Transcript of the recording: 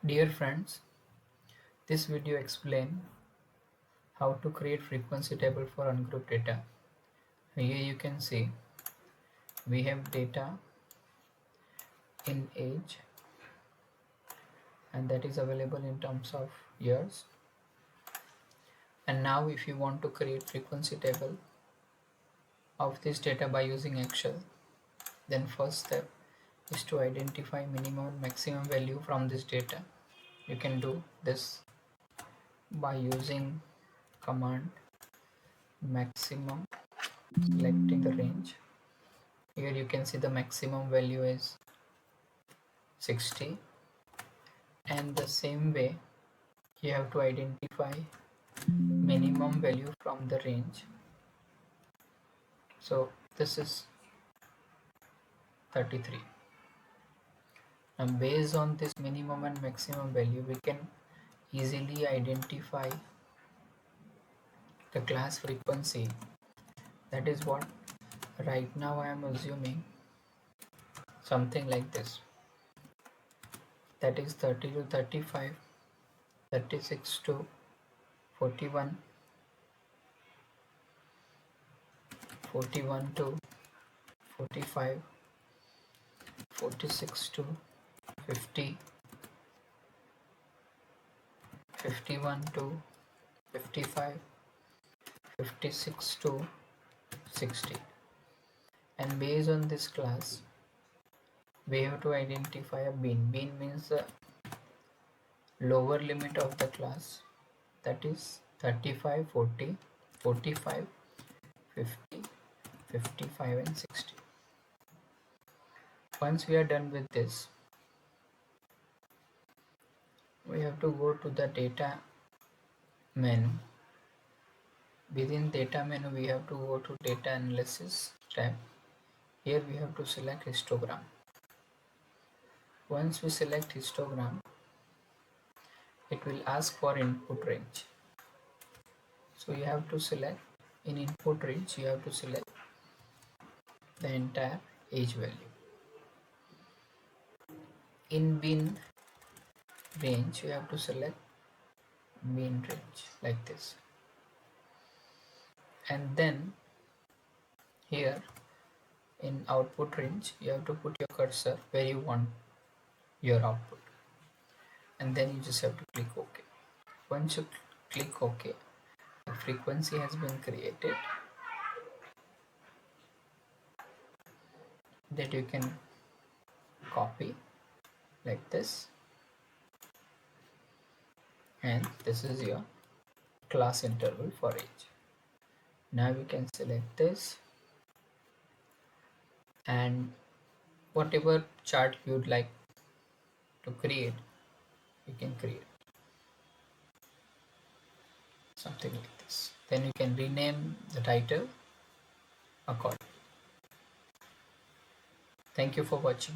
Dear friends, this video explains how to create frequency table for ungrouped data. Here you can see we have data in age and that is available in terms of years. And now if you want to create frequency table of this data by using Excel, then first step is to identify minimum and maximum value from this data. You can do this by using command maximum, selecting the range. Here you can see the maximum value is 60, and the same way you have to identify minimum value from the range. So this is 33. Now based on this minimum and maximum value, we can easily identify the class frequency. That is what right now I am assuming something like this. That is 30 to 35, 36 to 41, 41 to 45, 46 to 50, 51 to 55, 56 to 60. And based on this class, we have to identify a bin. Bin means the lower limit of the class, that is 35, 40, 45, 50, 55 and 60. Once we are done with this, we have to go to the data menu. Within data menu, we have to go to data analysis tab. Here we have to select histogram. Once we select histogram, it will ask for input range. So you have to select, in input range, you have to select the entire age value. In bin range, you have to select bin range like this. And then here in output range, you have to put your cursor where you want your output. And then you just have to click OK. Once you click OK, the frequency has been created that you can copy like this, and this is your class interval for age. Now we can select this, and whatever chart you'd like to create, you can create something like this. Then you can rename the title accordingly. Thank you for watching.